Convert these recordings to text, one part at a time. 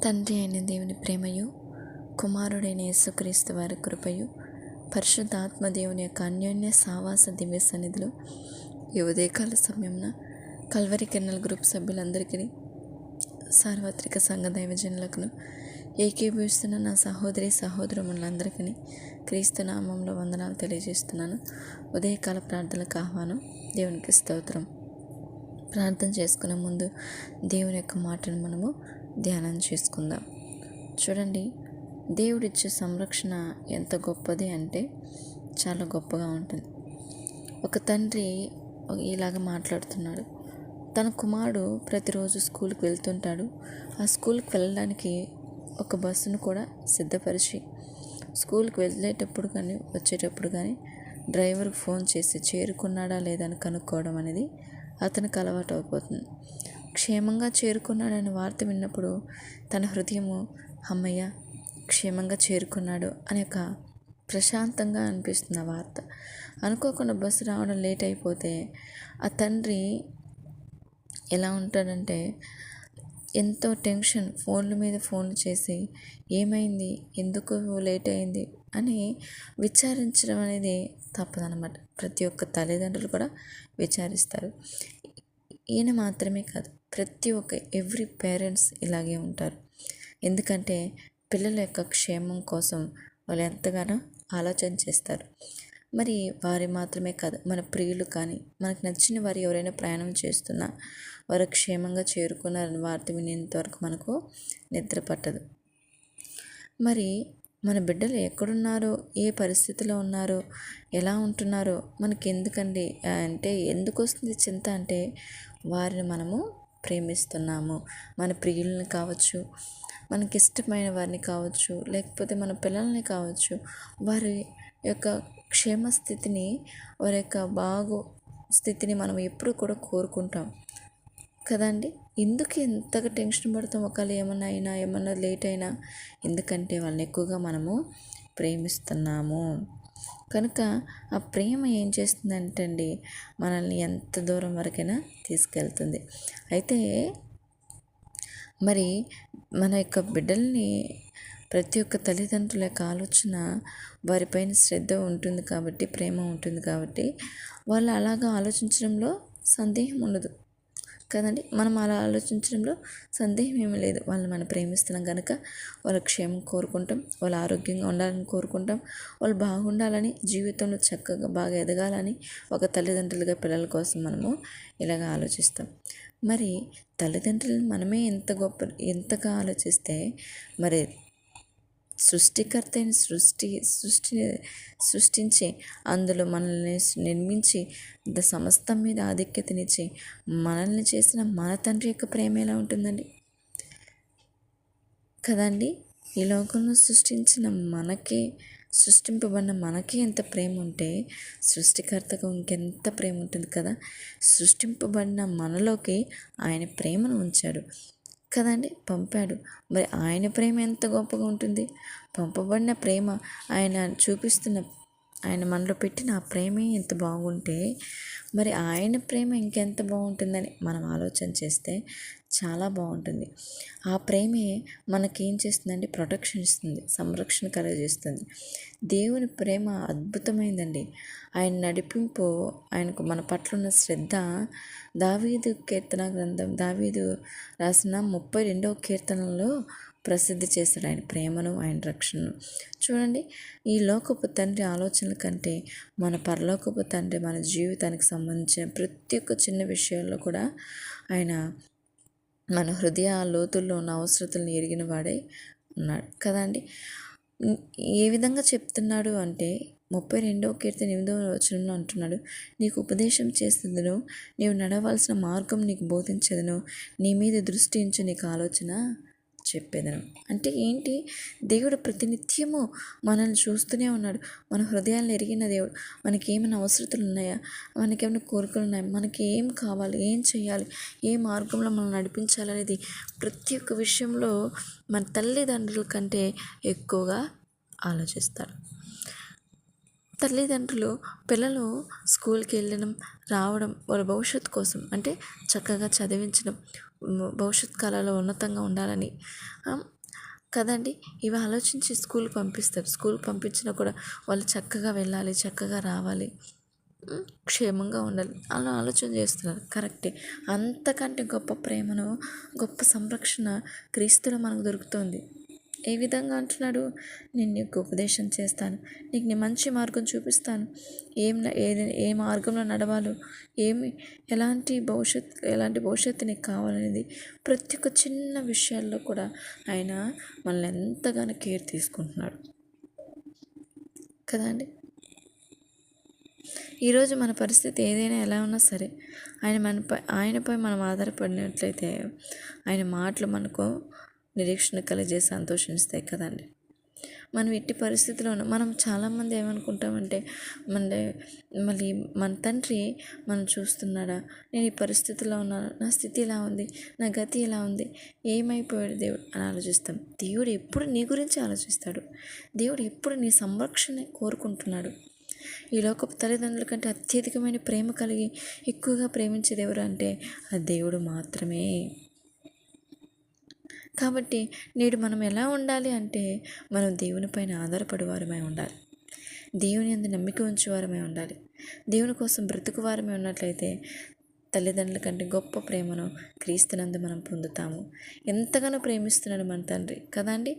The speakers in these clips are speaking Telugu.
తండ్రి అయిన దేవుని ప్రేమయు, కుమారుడైన యేసుక్రీస్తు వారి కృపయు, పరిశుద్ధాత్మ దేవుని యొక్క అన్యోన్య సావాస దివ్య సన్నిధిలో ఈ ఉదయకాల సమయంలో కల్వరి కెన్నల్ గ్రూప్ సభ్యులందరికీ, సార్వత్రిక సంఘ దైవజనులకు, ఏకీభవిస్తున్న నా సహోదరి సహోదరులందరికీ క్రీస్తు నామంలో వందనాలు తెలియజేస్తున్నాను. ఉదయకాల ప్రార్థనలకు ఆహ్వానం. దేవునికి స్తోత్రం. ప్రార్థన చేసుకునే ముందు దేవుని యొక్క మాటను మనము ధ్యానం చేసుకుందాం. చూడండి, దేవుడిచ్చే సంరక్షణ ఎంత గొప్పది అంటే చాలా గొప్పగా ఉంటుంది. ఒక తండ్రి ఇలాగ మాట్లాడుతున్నాడు. తన కుమారుడు ప్రతిరోజు స్కూల్కి వెళ్తుంటాడు. ఆ స్కూల్కి వెళ్ళడానికి ఒక బస్సును కూడా సిద్ధపరిచి స్కూల్కి వెళ్ళేటప్పుడు కానీ వచ్చేటప్పుడు కానీ డ్రైవర్కి ఫోన్ చేసి చేరుకున్నాడా లేదని కనుక్కోవడం అనేది అతనికి అలవాటు అయిపోతుంది. క్షేమంగా చేరుకున్నాడని వార్త విన్నప్పుడు తన హృదయము అమ్మయ్య క్షేమంగా చేరుకున్నాడు అనే ఒక ప్రశాంతంగా అనిపిస్తుంది ఆ వార్త. అనుకోకుండా బస్సు రావడం లేట్ అయిపోతే ఆ తండ్రి ఎలా ఉంటాడంటే ఎంతో టెన్షన్, ఫోన్ల మీద ఫోన్ చేసి ఏమైంది, ఎందుకు లేట్ అయింది అని విచారించడం అనేది తప్పదనమాట. ప్రతి ఒక్క తల్లిదండ్రులు కూడా విచారిస్తారు. ఈయన మాత్రమే కాదు, ప్రతి ఒక్క ఎవ్రీ పేరెంట్స్ ఇలాగే ఉంటారు. ఎందుకంటే పిల్లల యొక్క క్షేమం కోసం వాళ్ళు ఎంతగానో ఆలోచన చేస్తారు. మరి వారి మాత్రమే కాదు, మన ప్రియులు కానీ మనకు నచ్చిన వారు ఎవరైనా ప్రయాణం చేస్తున్నా వారు క్షేమంగా చేరుకున్నారని వార్త వినేంతవరకు మనకు నిద్ర పట్టదు. మరి మన బిడ్డలు ఎక్కడున్నారో, ఏ పరిస్థితిలో ఉన్నారో, ఎలా ఉంటున్నారో మనకి ఎందుకండి అంటే ఎందుకు వస్తుంది చింత అంటే వారిని మనము ప్రేమిస్తున్నాము. మన ప్రియులని కావచ్చు, మనకి ఇష్టమైన వారిని కావచ్చు, లేకపోతే మన పిల్లల్ని కావచ్చు, వారి యొక్క క్షేమస్థితిని, వారి యొక్క బాగు స్థితిని మనం ఎప్పుడు కూడా కోరుకుంటాం కదండి. ఎందుకు ఎంతగా టెన్షన్ పడతాం ఒకవేళ ఏమన్నా లేట్ అయినా? ఎందుకంటే వాళ్ళని ఎక్కువగా మనము ప్రేమిస్తున్నాము కనుక ఆ ప్రేమ ఏం చేస్తుందంటే అండి మనల్ని ఎంత దూరం వరకైనా తీసుకెళ్తుంది. అయితే మరి మన యొక్క బిడ్డల్ని ప్రతి ఒక్క తల్లిదండ్రుల యొక్క ఆలోచన వారిపైన శ్రద్ధ ఉంటుంది కాబట్టి, ప్రేమ ఉంటుంది కాబట్టి వాళ్ళు అలాగా ఆలోచించడంలో సందేహం ఉండదు కదండి. మనం అలా ఆలోచించడంలో సందేహం ఏమీ లేదు. వాళ్ళు మనం ప్రేమిస్తున్నాం కనుక వాళ్ళ క్షేమం కోరుకుంటాం, వాళ్ళు ఆరోగ్యంగా ఉండాలని కోరుకుంటాం, వాళ్ళు బాగుండాలని, జీవితంలో చక్కగా బాగా ఎదగాలని ఒక తల్లిదండ్రులుగా పిల్లల కోసం మనము ఇలాగ ఆలోచిస్తాం. మరి తల్లిదండ్రులు మనమే ఎంతగా ఆలోచిస్తే మరి సృష్టికర్త అయిన సృష్టించి అందులో మనల్ని నిర్మించి సమస్తం మీద ఆధిక్యతనిచ్చి మనల్ని చేసిన మన తండ్రి యొక్క ప్రేమ ఎలా ఉంటుందండి కదండి. ఈ లోకంలో సృష్టింపబడిన మనకే ఎంత ప్రేమ ఉంటే సృష్టికర్తకు ఇంకెంత ప్రేమ ఉంటుంది కదా. సృష్టింపబడిన మనలోకి ఆయన ప్రేమను ఉంచాడు కదండి, పంపాడు. మరి ఆయన ప్రేమ ఎంత గొప్పగా ఉంటుంది. పంపబడిన ప్రేమ, ఆయన మనలో పెట్టిన ఆ ప్రేమే ఎంత బాగుంటే మరి ఆయన ప్రేమ ఇంకెంత బాగుంటుందని మనం ఆలోచన చేస్తే చాలా బాగుంటుంది. ఆ ప్రేమే మనకేం చేస్తుందండి, ప్రొటెక్షన్ ఇస్తుంది, సంరక్షణ కలుగజేస్తుంది. దేవుని ప్రేమ అద్భుతమైందండి. ఆయన నడిపింపు, ఆయనకు మన పట్ల ఉన్న శ్రద్ధ దావీదు రాసిన 32వ కీర్తనలో ప్రసిద్ధి చేశాడు ఆయన ప్రేమను, ఆయన రక్షణను. చూడండి, ఈ లోకపు తండ్రి ఆలోచనల కంటే మన పరలోకపు తండ్రి మన జీవితానికి సంబంధించిన ప్రతి ఒక్క చిన్న విషయాల్లో కూడా ఆయన మన హృదయ లోతుల్లో ఉన్న అవసరతలను ఎరిగిన వాడే ఉన్నాడు కదండి. ఏ విధంగా చెప్తున్నాడు అంటే 32వ కీర్తన 8వ వచనంలో అంటున్నాడు, నీకు ఉపదేశం చేసేదను, నీవు నడవాల్సిన మార్గం నీకు బోధించదను, నీ మీద దృష్టి ఉంచి నీకు ఆలోచన చెప్పేదను. అంటే ఏంటి, దేవుడు ప్రతినిత్యము మనల్ని చూస్తూనే ఉన్నాడు. మన హృదయాలను ఎరిగిన దేవుడు. మనకి ఏమైనా అవసరతలు ఉన్నాయా, మనకేమైనా కోరికలు ఉన్నాయా, మనకి ఏం కావాలి, ఏం చేయాలి, ఏ మార్గంలో మనం నడిపించాలనేది ప్రతి ఒక్క విషయంలో మన తల్లిదండ్రుల కంటే ఎక్కువగా ఆలోచిస్తాడు. తల్లిదండ్రులు పిల్లలు స్కూల్కి వెళ్ళడం, రావడం, వాళ్ళ భవిష్యత్తు కోసం అంటే చక్కగా చదివించడం, భవిష్యత్ కాలంలో ఉన్నతంగా ఉండాలని కదండి. ఇవి ఆలోచించి స్కూల్కి పంపిస్తారు. స్కూల్కి పంపించినా కూడా వాళ్ళు చక్కగా వెళ్ళాలి, చక్కగా రావాలి, క్షేమంగా ఉండాలి అలా ఆలోచన చేస్తున్నారు. కరెక్టే. అంతకంటే గొప్ప ప్రేమను, గొప్ప సంరక్షణ క్రీస్తులో మనకు దొరుకుతుంది. ఏ విధంగా అంటున్నాడు? నేను నీకు ఉపదేశం చేస్తాను, నీకు నేను మంచి మార్గం చూపిస్తాను, ఏ మార్గంలో నడవాలో, ఎలాంటి భవిష్యత్తు నీకు కావాలనేది ప్రతి ఒక్క చిన్న విషయాల్లో కూడా ఆయన మనల్ని ఎంతగానో కేర్ తీసుకుంటున్నాడు కదా అండి. ఈరోజు మన పరిస్థితి ఏదైనా ఎలా ఉన్నా సరే ఆయనపై మనం ఆధారపడినట్లయితే ఆయన మాటలు మనకు నిరీక్షణ కలిగే సంతోషిస్తాయి కదండి. మనం ఎట్టి పరిస్థితిలో మనం చాలామంది ఏమనుకుంటామంటే మళ్ళీ మన తండ్రి మనం చూస్తున్నాడా, నేను ఈ పరిస్థితిలో ఉన్నాను, నా స్థితి ఇలా ఉంది, నా గతి ఇలా ఉంది, ఏమైపోయాడు దేవుడు అని ఆలోచిస్తాం. దేవుడు ఎప్పుడు నీ గురించి ఆలోచిస్తాడు. దేవుడు ఎప్పుడు నీ సంరక్షణ కోరుకుంటున్నాడు. ఈ లోకపు తల్లిదండ్రుల కంటే అత్యధికమైన ప్రేమ కలిగి ఎక్కువగా ప్రేమించేది ఎవరు అంటే ఆ దేవుడు మాత్రమే. కాబట్టి నేడు మనం ఎలా ఉండాలి అంటే మనం దేవుని పైన ఆధారపడేవారమై ఉండాలి, దేవుని యందు నమ్మిక ఉంచేవారమై ఉండాలి, దేవుని కోసం బ్రతుకువారమై ఉన్నట్లయితే తల్లిదండ్రుల కంటే గొప్ప ప్రేమను క్రీస్తునందు మనం పొందుతాము. ఎంతగానో ప్రేమిస్తున్నాడు మన తండ్రి కదండి.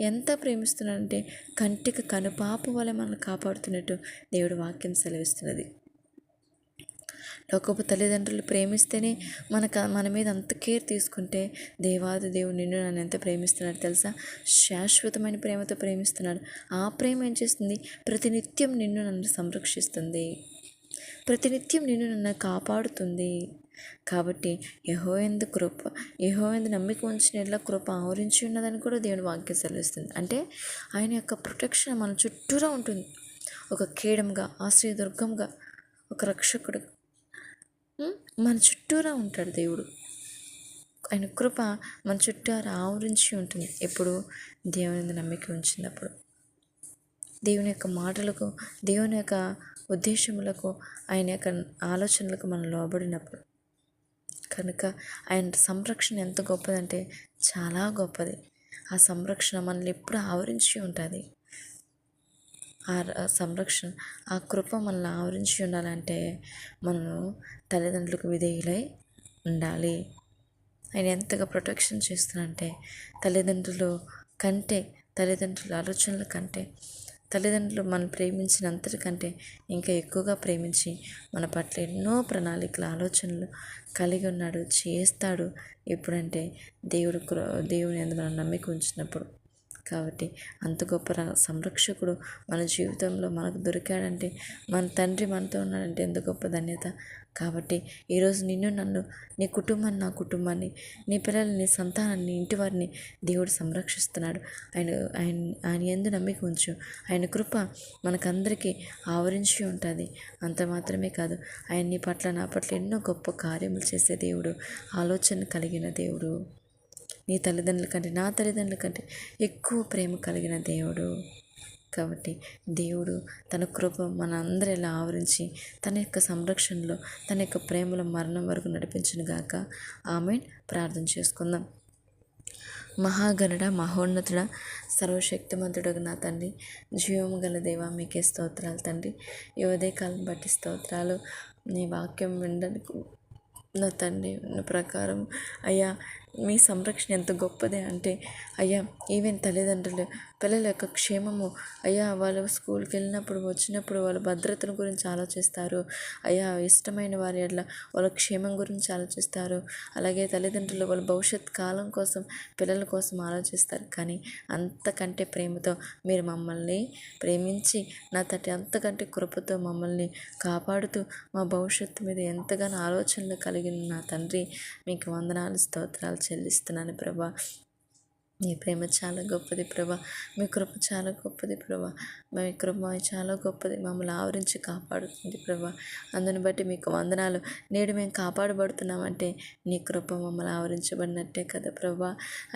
ఎంత ప్రేమిస్తున్నాడంటే కంటికి కనుపాప వలె మనల్ని కాపాడుతున్నట్టు దేవుడు వాక్యం సెలవిస్తున్నది. లోకపు తల్లిదండ్రులు ప్రేమిస్తేనే మన మీద అంత కేర్ తీసుకుంటే దేవాది దేవుడు నిన్ను నన్ను ఎంత ప్రేమిస్తున్నాడు తెలుసా? శాశ్వతమైన ప్రేమతో ప్రేమిస్తున్నాడు. ఆ ప్రేమ ఏం చేస్తుంది? ప్రతినిత్యం నిన్ను నన్ను సంరక్షిస్తుంది, ప్రతినిత్యం నిన్ను నన్ను కాపాడుతుంది. కాబట్టి యెహోవాయందు నమ్మిక ఉంచిన ఎడల కృప ఆవరించి ఉన్నదని కూడా దేవుని వాక్యం సెలవిస్తుంది. అంటే ఆయన యొక్క ప్రొటెక్షన్ మన చుట్టూరా ఉంటుంది. ఒక కేడంగా, ఆశ్రయదుర్గంగా, ఒక రక్షకుడు మన చుట్టూరా ఉంటాడు దేవుడు. ఆయన కృప మన చుట్టూరా ఆవరించి ఉంటుంది. ఎప్పుడు దేవుని నమ్మిక ఉంచినప్పుడు, దేవుని యొక్క మాటలకు, దేవుని యొక్క ఉద్దేశములకు, ఆయన యొక్క ఆలోచనలకు మనం లోబడినప్పుడు. కనుక ఆయన సంరక్షణ ఎంత గొప్పదంటే చాలా గొప్పది. ఆ సంరక్షణ మనల్ని ఎప్పుడు ఆవరించి ఉంటుంది. ఆ సంరక్షణ, ఆ కృప మనల్ని ఆవరించి ఉండాలంటే మనము తల్లిదండ్రులకు విధేయులై ఉండాలి. ఆయన ఎంతగా ప్రొటెక్షన్ చేస్తున్నారంటే తల్లిదండ్రుల ఆలోచనల కంటే, తల్లిదండ్రులు మనం ప్రేమించినంతటికంటే ఇంకా ఎక్కువగా ప్రేమించి మన పట్ల ఎన్నో ప్రణాళికలు, ఆలోచనలు కలిగి ఉన్నాడు, చేస్తాడు. ఎప్పుడంటే దేవుని యందు మనం నమ్మిక ఉంచినప్పుడు. కాబట్టి అంత గొప్ప సంరక్షకుడు మన జీవితంలో మనకు దొరికాడంటే, మన తండ్రి మనతో ఉన్నాడంటే ఎంత గొప్ప ధన్యత. కాబట్టి ఈరోజు నన్ను, నీ కుటుంబాన్ని, నా కుటుంబాన్ని, నీ పిల్లల్ని, నీ సంతానాన్ని, ఇంటి వారిని దేవుడు సంరక్షిస్తున్నాడు. ఆయన యందు నమ్మిక ఉంచు. ఆయన కృప మనకందరికీ ఆవరించి ఉంటుంది. అంత మాత్రమే కాదు, ఆయన నీ పట్ల, నా పట్ల ఎన్నో గొప్ప కార్యములు చేసే దేవుడు, ఆలోచన కలిగిన దేవుడు, నీ తల్లిదండ్రుల కంటే, నా తల్లిదండ్రుల కంటే ఎక్కువ ప్రేమ కలిగిన దేవుడు. కాబట్టి దేవుడు తన కృప మన అందరూ ఇలా ఆవరించి తన యొక్క సంరక్షణలో, తన యొక్క ప్రేమలో మరణం వరకు నడిపించునుగాక. ఆమేన్. ప్రార్థన చేసుకుందాం. మహాగణుడ, మహోన్నతుడ, సర్వశక్తిమంతుడు నా తండ్రి, జీవము గల దేవా, మీకే స్తోత్రాలు తండ్రి. ఈ ఉదయకాలం బట్టి స్తోత్రాలు. నీ వాక్యం వినడానికి నా తండ్రి ప్రకారం అయ్యా మీ సంరక్షణ ఎంత గొప్పదే అంటే అయ్యా, ఈవెన్ తల్లిదండ్రులు పిల్లల యొక్క క్షేమము, అయ్యా వాళ్ళు స్కూల్కి వెళ్ళినప్పుడు వచ్చినప్పుడు వాళ్ళ భద్రతను గురించి ఆలోచిస్తారు. అయ్యా ఇష్టమైన వారి ఎట్లా వాళ్ళ క్షేమం గురించి ఆలోచిస్తారు. అలాగే తల్లిదండ్రులు వాళ్ళ భవిష్యత్ కాలం కోసం, పిల్లల కోసం ఆలోచిస్తారు. కానీ అంతకంటే ప్రేమతో మీరు మమ్మల్ని ప్రేమించి నా అంతకంటే కృపతో మమ్మల్ని కాపాడుతూ మా భవిష్యత్తు మీద ఎంతగానో ఆలోచనలు కలిగిన నా తండ్రి, మీకు వందనాలు, స్తోత్రాలు చెల్లిస్తున్నాను ప్రభా. మీ ప్రేమ చాలా గొప్పది ప్రభా, మీ కృప చాలా గొప్పది ప్రభా, మీ కృప చాలా గొప్పది, మమ్మల్ని ఆవరించి కాపాడుతుంది ప్రభా. అందుని బట్టి మీకు వందనాలు. నేడు మేము కాపాడబడుతున్నామంటే నీ కృప మమ్మల్ని ఆవరించబడినట్టే కదా ప్రభా.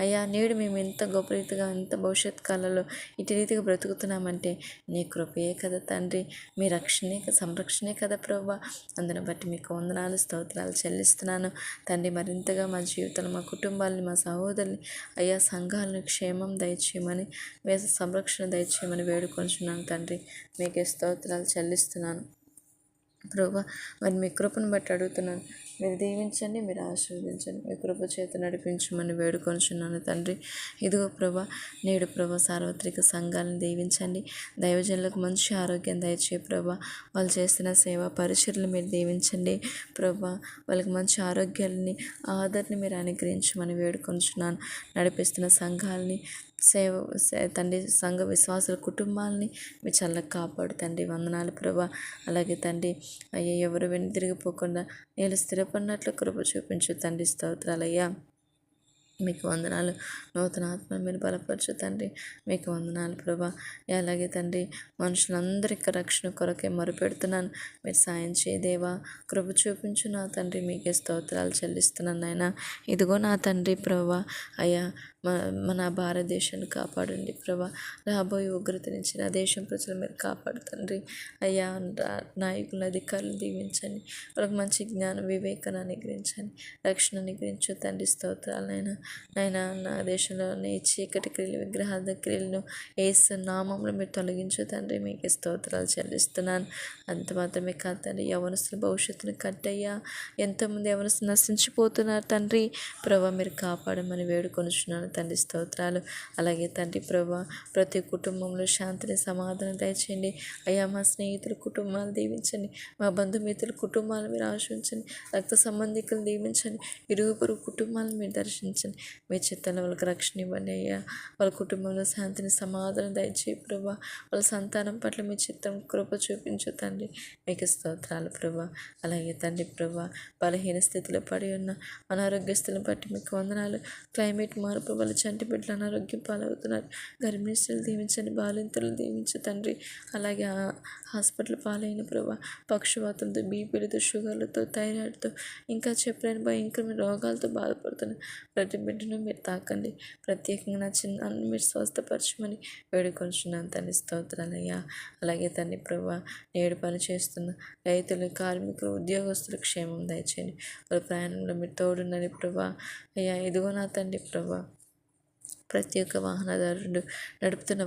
అయ్యా నేడు మేము ఎంత గొప్ప రీతిగా, ఎంత భవిష్యత్ కాలంలో ఇటు రీతిగా బ్రతుకుతున్నామంటే నీ కృపయే కదా తండ్రి, మీ సంరక్షణే కదా ప్రభా. అందుని బట్టి మీకు వందనాలు, స్తోత్రాలు చెల్లిస్తున్నాను తండ్రి. మరింతగా మా జీవితంలో, మా కుటుంబాలని, మా సహోదరుని, అయ్యా సంఘాలను క్షేమం దయచేయమని, వేద సంరక్షణ దయచేయమని వేడుకొంచున్నాను తండ్రి. మీకే స్తోత్రాలు చెల్లిస్తున్నాను ప్రభా. మరి మీ కృపను బట్టి అడుగుతున్నాను, మీరు దీవించండి, మీరు ఆశీర్వదించండి, మీ కృప చేత నడిపించమని వేడుకొంచున్నాను తండ్రి. ఇదిగో ప్రభా, నేడు ప్రభా సార్వత్రిక సంఘాలను దీవించండి, దైవజనులకు మంచి ఆరోగ్యం దయచే ప్రభా. వాళ్ళు చేస్తున్న సేవా పరిచర్లు మీరు దీవించండి ప్రభా. వాళ్ళకి మంచి ఆరోగ్యాలని ఆదరణ మీరు అనుగ్రహించమని వేడుకొంచున్నాను. నడిపిస్తున్న సంఘాలని తండ్రి, సంఘ విశ్వాసుల కుటుంబాలని మీ చల్లగా కాపాడు తండ్రి. వందనాలు ప్రభా. అలాగే తండ్రి అయ్యా, ఎవరు వెనుతిరిగిపోకుండా నేను స్థిరపడినట్లు కృప చూపించు తండ్రి. స్తోత్రాలయ్యా, మీకు వందనాలు. నూతన ఆత్మను మీరు బలపరచు తండ్రి. మీకు వందనాలు ప్రభా. అలాగే తండ్రి, మనుషులందరికీ రక్షణ కొరకే మొరుపెడుతున్నాను, మీరు సాయం చేయదేవా, కృప చూపించు నా తండ్రి. మీకే స్తోత్రాలు చెల్లిస్తున్నాను నాయన. ఇదిగో నా తండ్రి ప్రభా, అయ్యా మన భారతదేశాన్ని కాపాడండి ప్రభా. రాబోయే ఉగ్రత నుంచి నా దేశం ప్రజలు మీరు కాపాడు తండ్రి. అయ్యా, నాయకులు అధికారులు దీవించండి, వాళ్ళకి మంచి జ్ఞానం వివేకాన్ని అనుగ్రహించండి, రక్షణ అనుగ్రహించు తండ్రి. స్తోత్రాలైనా నైనా నా దేశంలోని చీకటి క్రియలు, విగ్రహాల క్రియలను యేసు నామములో మీరు తొలగించు తండ్రి. మీకు స్తోత్రాలు చెల్లిస్తున్నాను. అంత మాత్రమే కాదు తండ్రి, యవనస్తుల భవిష్యత్తును కట్టయ్యా. ఎంతోమంది యవనస్తులు నశించిపోతున్నారు తండ్రి ప్రభా, మీరు కాపాడమని వేడుకొనుచున్నాను తండ్రి. స్తోత్రాలు. అలాగే తండ్రి ప్రభా, ప్రతి కుటుంబంలో శాంతిని, సమాధానం దయచేయండి అయ్యా. మా స్నేహితుల కుటుంబాలు దీవించండి, మా బంధుమిత్రుల కుటుంబాలు మీరు ఆశించండి, రక్త సంబంధికులు దీవించండి, ఇరుగు పొరుగు కుటుంబాలను మీరు దర్శించండి. మీ చిత్తంలో వాళ్ళకి రక్షణ ఇవ్వండి అయ్యా. వాళ్ళ కుటుంబంలో శాంతిని, సమాధానం దయచేయి ప్రభా. వాళ్ళ సంతానం పట్ల మీ చిత్తం కృప చూపించు తండ్రి. మీకు స్తోత్రాలు ప్రభా. అలాగే తండ్రి ప్రభా, బలహీన స్థితిలో పడి ఉన్న అనారోగ్య స్థితిని బట్టి మీకు వందనాలు. క్లైమేట్ మార్పు వల్ల చంటి బిడ్డలు అనారోగ్యం పాలవుతున్నారు, గర్భిణీస్తులు దీవించండి, బాలింతలు దీవించు తండ్రి. అలాగే హాస్పిటల్ పాలైన ప్రభా, పక్షవాతంతో, బీపీలతో, షుగర్లతో, థైరాయిడ్తో, ఇంకా చెప్పలేని భయంకరమైన రోగాలతో బాధపడుతున్న ప్రతి బిడ్డను మీరు తాకండి. ప్రత్యేకంగా నా చిన్నాన్ని మీరు స్వస్థపరచమని వేడుకొంచున్నాను తండ్రి. స్తోత్రాలయ్యా. అలాగే తండ్రి ప్రభా, నేడు పని చేస్తున్న రైతులు, కార్మికులు, ఉద్యోగస్తులు క్షేమం దయచేయండి. వాళ్ళ ప్రయాణంలో మీరు తోడున్నది ప్రభా. అయ్యా, ఇదిగో నా తండ్రి ప్రభా, ప్రతి ఒక్క నడుపుతున్న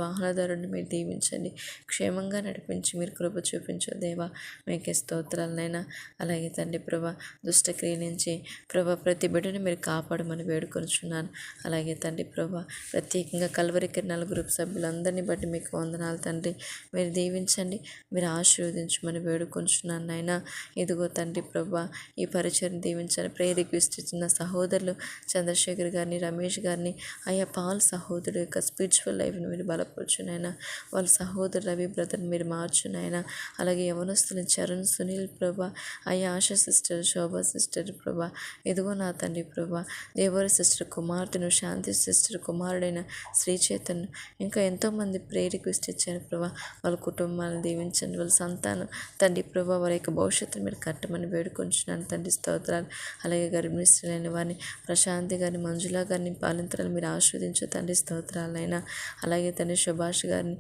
వాహనదారుడిని మీరు దీవించండి, క్షేమంగా నడిపించి మీరు కృప చూపించు దేవా. మీకే స్తోత్రాలనైనా. అలాగే తండ్రి ప్రభా, దుష్టక్రియ నుంచి ప్రభా ప్రతి బిడ్డని మీరు కాపాడమని వేడుకొనుచున్నాను. అలాగే తండ్రి ప్రభా, ప్రత్యేకంగా కల్వరి కిరణాల గ్రూప్ సభ్యులందరినీ బట్టి మీకు వందనాలు తండ్రి. మీరు దీవించండి, మీరు ఆశీర్వదించమని వేడుకొంచున్నాను నాయన. ఇదిగో తండ్రి ప్రభా, ఈ పరిచయం దీవించండి. ప్రేయర్కి ఇస్తున్న సహోదరులు చంద్రశేఖర్ గారిని, రమేష్ గారిని, అయ్యా పాల్ సహోదరు యొక్క స్పిరిచువల్ లైఫ్ని మీరు బలపరచునైనా. వాళ్ళ సహోదరు రవి బ్రదర్ని మీరు మార్చునైనా. అలాగే యవనస్తులు చరణ్, సునీల్ ప్రభా, అయ్యా ఆశా సిస్టర్, శోభా సిస్టర్ ప్రభా, ఇదిగో నా తండ్రి ప్రభా, దేవరి సిస్టర్ కుమార్తెను, శాంతి సిస్టర్ కుమారుడైన శ్రీ చైతన్య, ఇంకా ఎంతోమంది ప్రేరిక్వెస్ట్ ఇచ్చారు ప్రభా. వాళ్ళ కుటుంబాలను దీవించండి, వాళ్ళ సంతానం తండ్రి ప్రభా, వారి యొక్క భవిష్యత్తును మీరు కట్టమని వేడుకొంచున్నాను తండ్రి. స్తోత్రాలు. అలాగే గర్భిణీస్తులైన వారిని, ప్రశాంతి గారిని, మంజుల గారిని, పాలింతరాలు మీరు ఆస్వాదించు తండ్రి. స్తోత్రాలైనా. అలాగే తండ్రి సుభాష్ గారిని,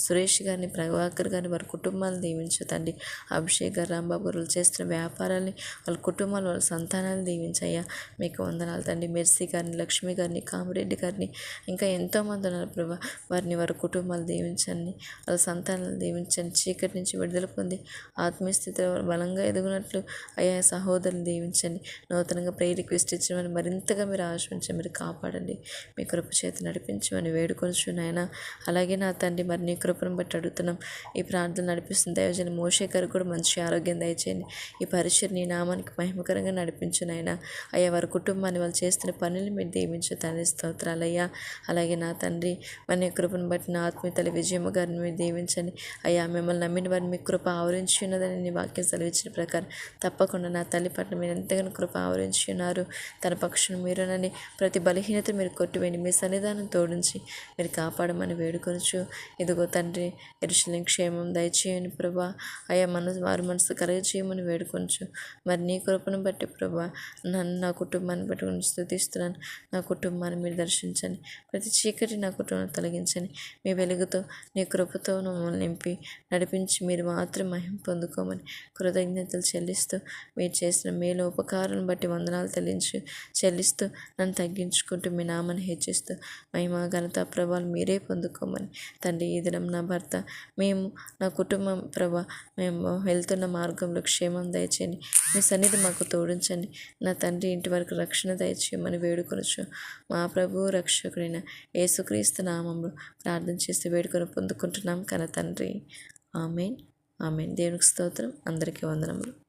సురేష్ గారిని, ప్రభాకర్ గారిని, వారి కుటుంబాలను దీవించు తండ్రి. అభిషేక్ గారు, రాంబాబు గారు చేస్తున్న వ్యాపారాన్ని, వాళ్ళ కుటుంబాలు, వాళ్ళ సంతానాన్ని దీవించయ్యా. మీకు వందనాలు తండ్రి. మెర్సీ గారిని, లక్ష్మి గారిని, కామిరెడ్డి గారిని, ఇంకా ఎంతోమంది ఉన్నారు ప్రభా, వారిని, వారి కుటుంబాలు దీవించండి, వాళ్ళ సంతానాలు దీవించండి. చీకటి నుంచి విడుదల పొంది ఆత్మీయస్థితిలో బలంగా ఎదుగునట్లు అయ్యా సహోదరుని దీవించండి. నూతనంగా ప్రేయర్ రిక్వెస్ట్ ఇచ్చినవని మరింతగా మీరు ఆశ్రయించండి, మీరు కాపాడండి, మీ కృప చేత నడిపించమని వేడుకొంచు నాయన. అలాగే నా తండ్రి, మరి నీ కృపను బట్టి అడుగుతున్నాం. ఈ ప్రార్థన నడిపిస్తున్న దైవజన మోషే గారు కూడా మంచి ఆరోగ్యం దయచేయండి. ఈ పరిచయం నీ నామానికి మహిమకరంగా నడిపించు నాయన. అయ్యా వారి కుటుంబాన్ని, వాళ్ళు చేస్తున్న పనులు మీరు దీవించు తండ్రి. స్తోత్రాలయ్యా. అలాగే నా తండ్రి, మరి నీ కృపను బట్టి నా ఆత్మీయ తల్లి విజయమ్మ గారిని మీరు దీవించండి. అయ్యా మిమ్మల్ని నమ్మిన వారిని మీ కృప ఆవరించి ఉన్నదని నీ వాక్యం సెలవిచ్చిన ప్రకారం తప్పకుండా నా తల్లి పట్ల మీరు ఎంతగానో కృప ఆవరించి ఉన్నారు. తన పక్షును మీరునని ప్రతి బలహీనత మీరు కొట్టివేయండి, మీ సన్నిధానం తోడించి మీరు కాపాడమని వేడుకొనచ్చు. ఇదిగో తండ్రి, యెరూషలేము క్షేమం దయచేయని ప్రభా. అయ్యా వారి మనసు కలగచేయమని వేడుకొనచ్చు. మరి నీ కృపను బట్టి ప్రభా, నన్ను, నా కుటుంబాన్ని బట్టి స్తుతిస్తున్నాను. నా కుటుంబాన్ని మీరు దర్శించండి, ప్రతి చీకటి నా కుటుంబాన్ని తొలగించండి. మీ వెలుగుతో, నీ కృపతో మమ్మల్ని నింపి నడిపించి మీరు మాత్రం మహిమ పొందుకోమని కృతజ్ఞతలు చెల్లిస్తూ, మీరు చేసిన మేలు ఉపకారాలను బట్టి వందనాలు చెల్లిస్తూ నన్ను తగ్గించుకుంటూ మీ నామని హెచ్చిస్తూ మహిమ ఘనత ప్రభావాలు మీరే పొందుకోమని తండ్రి, ఈ దినం నా భర్త, మేము, నా కుటుంబం ప్రభా, మేము వెళ్తున్న మార్గంలో క్షేమం దయచేయండి. మీ సన్నిధి మాకు తోడించండి. నా తండ్రి, ఇంటి వరకు రక్షణ దయచేయమని వేడుకొనొచ్చు మా ప్రభు రక్షకుడైన యేసుక్రీస్తు నామంలో ప్రార్థన చేసి వేడుకొని పొందుకుంటున్నాం కన తండ్రి. ఆమెన్. ఆమెన్. దేవునికి స్తోత్రం. అందరికీ వందనములు.